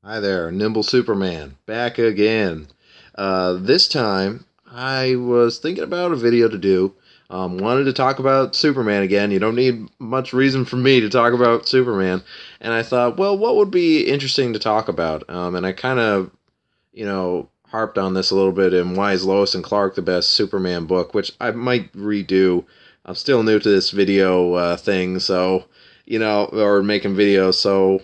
Hi there, Nimble Superman, back again. This time, I was thinking about a video to do. Wanted to talk about Superman again. You don't need much reason for me to talk about Superman. And I thought, well, what would be interesting to talk about? And I kind of, harped on this a little bit in Why is Lois and Clark the best Superman book, which I might redo. I'm still new to this video thing, so, or making videos, so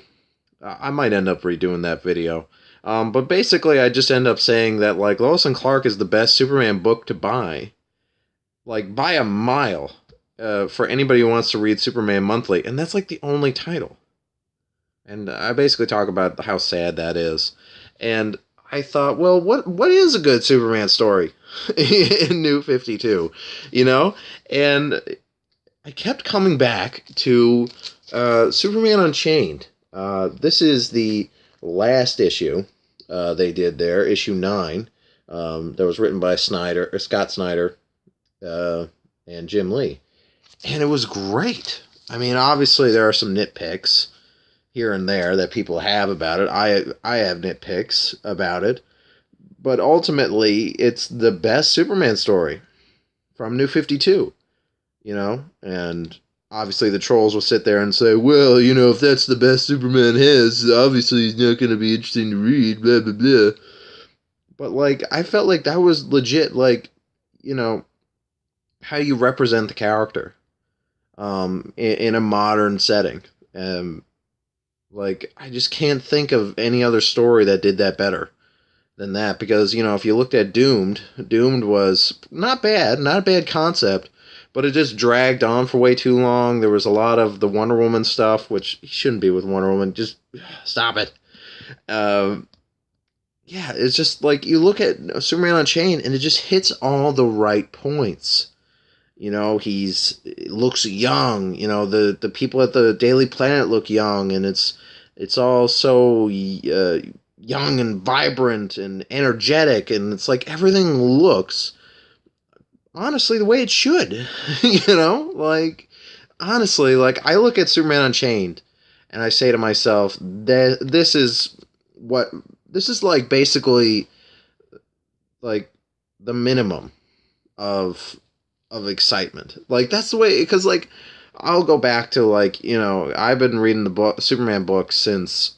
I might end up redoing that video. But basically, I just end up saying that, like, Lois and Clark is the best Superman book to buy. Like, by a mile. For anybody who wants to read Superman monthly. And that's, like, the only title. And I basically talk about how sad that is. And I thought, well, what is a good Superman story in New 52? You know? And I kept coming back to Superman Unchained. This is the last issue they did there, issue 9, that was written by Scott Snyder, and Jim Lee. And it was great. I mean, obviously there are some nitpicks here and there that people have about it. I have nitpicks about it. But ultimately, it's the best Superman story from New 52, and obviously the trolls will sit there and say, well, if that's the best Superman has, obviously he's not going to be interesting to read, blah, blah, blah. But, like, I felt like that was legit, like, how you represent the character in a modern setting. Like, I just can't think of any other story that did that better than that. Because, if you looked at Doomed was not a bad concept, but it just dragged on for way too long. There was a lot of the Wonder Woman stuff, which he shouldn't be with Wonder Woman. Just stop it. Yeah, it's just like you look at Superman Unchained, and it just hits all the right points. He looks young. The people at the Daily Planet look young, and it's all so young and vibrant and energetic, and it's like everything looks honestly the way it should. Like, honestly, like, I look at Superman Unchained and I say to myself that this is like basically like the minimum of excitement. Like, that's the way, because, like, I'll go back to, like, I've been reading the Superman books since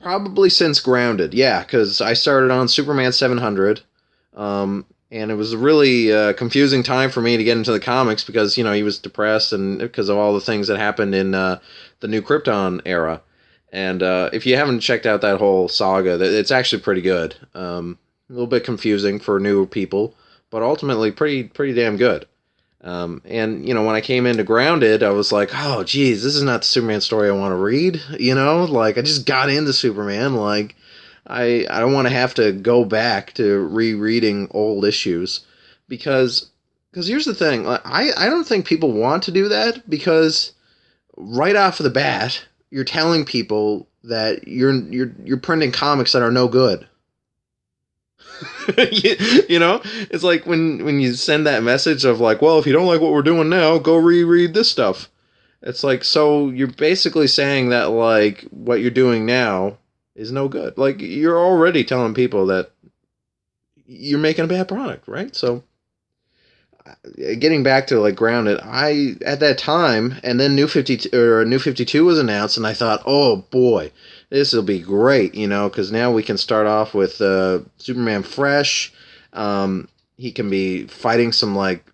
Grounded. Yeah, because I started on Superman 700. And it was a really confusing time for me to get into the comics because, he was depressed and because of all the things that happened in the New Krypton era. And if you haven't checked out that whole saga, it's actually pretty good. A little bit confusing for new people, but ultimately pretty damn good. And, when I came into Grounded, I was like, oh, geez, this is not the Superman story I want to read. Like, I just got into Superman. Like, I don't want to have to go back to rereading old issues because here's the thing. I don't think people want to do that because right off the bat, you're telling people that you're printing comics that are no good. It's like when you send that message of like, well, if you don't like what we're doing now, go reread this stuff. It's like, so you're basically saying that, like, what you're doing now is no good. Like, you're already telling people that you're making a bad product, right? So, getting back to, like, Grounded, I, at that time, and then New 52 was announced, and I thought, oh boy, this will be great, because now we can start off with Superman fresh. He can be fighting some, like,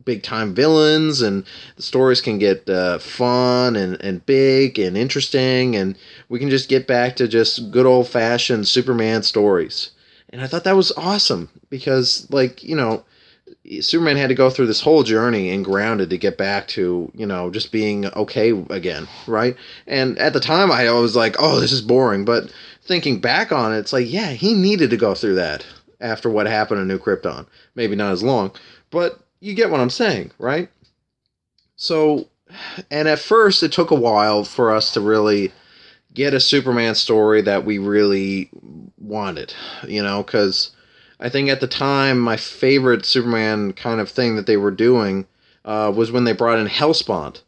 big time villains, and the stories can get fun and big and interesting, and we can just get back to just good old fashioned Superman stories. And I thought that was awesome because, like, Superman had to go through this whole journey in Grounded to get back to, just being okay again, right? And at the time, I was like, oh, this is boring. But thinking back on it, it's like, yeah, he needed to go through that after what happened in New Krypton. Maybe not as long, but you get what I'm saying, right? So, and at first, it took a while for us to really get a Superman story that we really wanted, because I think at the time, my favorite Superman kind of thing that they were doing was when they brought in Hellspawn.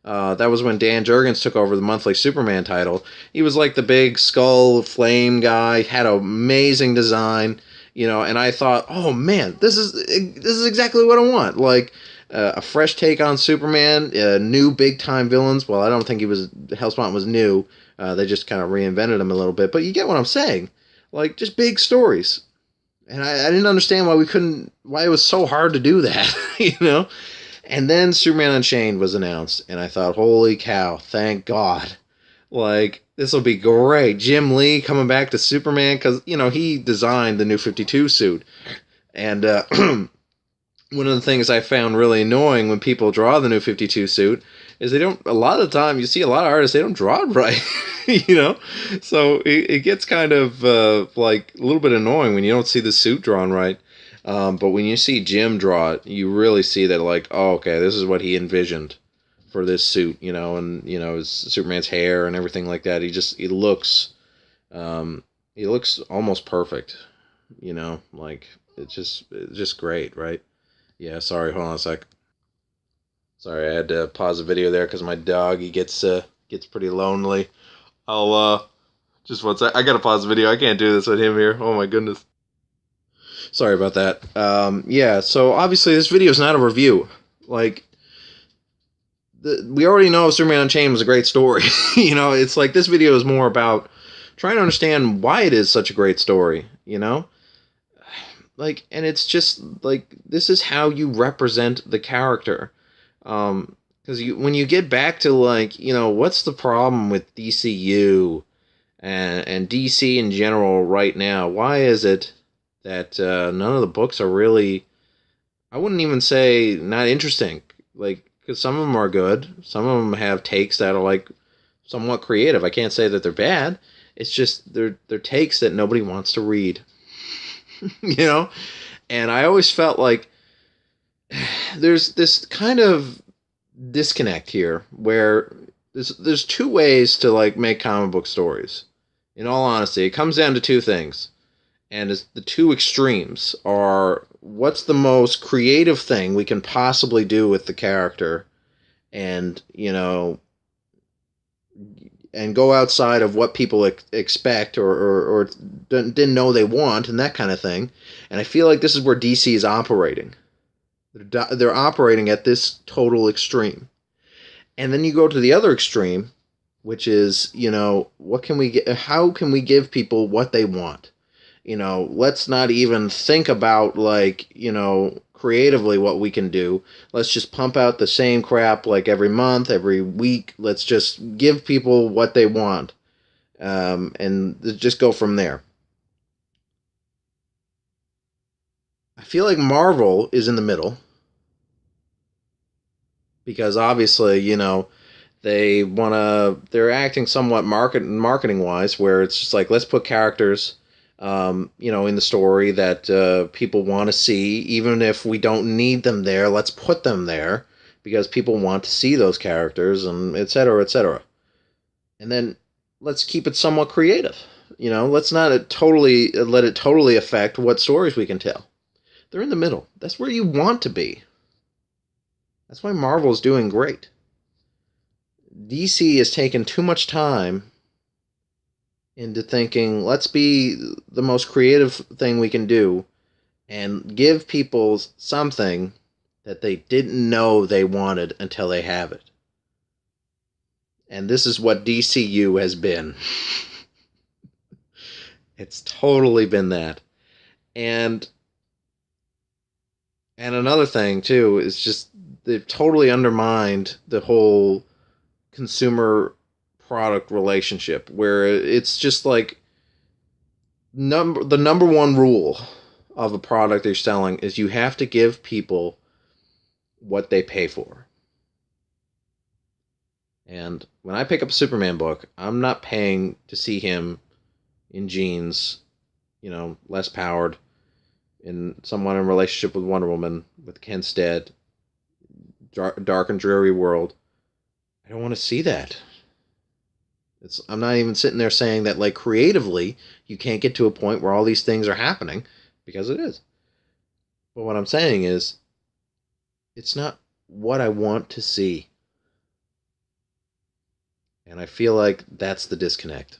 That was when Dan Jurgens took over the monthly Superman title. He was like the big skull flame guy, had an amazing design, and I thought, oh man, this is exactly what I want. Like a fresh take on Superman, new big time villains. Well, I don't think Hellspawn was new. They just kind of reinvented him a little bit, but you get what I'm saying. Like just big stories. And I didn't understand why it was so hard to do that, And then Superman Unchained was announced, and I thought, holy cow, thank God. Like, this will be great. Jim Lee coming back to Superman, because, he designed the New 52 suit. And one of the things I found really annoying when people draw the New 52 suit is a lot of the time, you see a lot of artists, they don't draw it right, So it gets kind of like a little bit annoying when you don't see the suit drawn right. But when you see Jim draw it, you really see that, like, oh, okay, this is what he envisioned for this suit, and his Superman's hair and everything like that. He looks almost perfect, like it's just great, right? Yeah, sorry, hold on a sec. Sorry, I had to pause the video there because my dog, he gets pretty lonely. I'll just one sec. I gotta pause the video. I can't do this with him here. Oh my goodness. Sorry about that. Yeah, so obviously this video is not a review. Like, we already know Superman Unchained was a great story. It's like this video is more about trying to understand why it is such a great story, Like, and it's just, like, this is how you represent the character. Because when you get back to, like, what's the problem with DCU and DC in general right now? Why is it that none of the books are really, I wouldn't even say not interesting, like, because some of them are good, some of them have takes that are like somewhat creative. I can't say that they're bad. It's just they're takes that nobody wants to read, And I always felt like there's this kind of disconnect here where there's two ways to, like, make comic book stories. In all honesty, it comes down to two things. And the two extremes are, what's the most creative thing we can possibly do with the character, and and go outside of what people expect or didn't know they want, and that kind of thing. And I feel like this is where DC is operating. They're operating at this total extreme. And then you go to the other extreme, which is, what can we get? How can we give people what they want? Let's not even think about, like, creatively what we can do. Let's just pump out the same crap, like, every month, every week. Let's just give people what they want, and just go from there. I feel like Marvel is in the middle, because obviously, they're acting somewhat marketing wise, where it's just like, let's put characters in the story that people want to see, even if we don't need them there. Let's put them there because people want to see those characters, and et cetera, et cetera. And then let's keep it somewhat creative. Let's not let it totally affect what stories we can tell. They're in the middle. That's where you want to be. That's why Marvel's doing great. DC has taken too much time into thinking, let's be the most creative thing we can do and give people something that they didn't know they wanted until they have it. And this is what DCU has been. It's totally been that. And another thing, too, is just they've totally undermined the whole consumer product relationship, where it's just like the number one rule of a product they're selling is you have to give people what they pay for. And when I pick up a Superman book, I'm not paying to see him in jeans, less powered, in somewhat in relationship with Wonder Woman, with Ken Stead, dark and dreary world. I don't want to see that. I'm not even sitting there saying that, like, creatively you can't get to a point where all these things are happening, because it is. But what I'm saying is, it's not what I want to see. And I feel like that's the disconnect.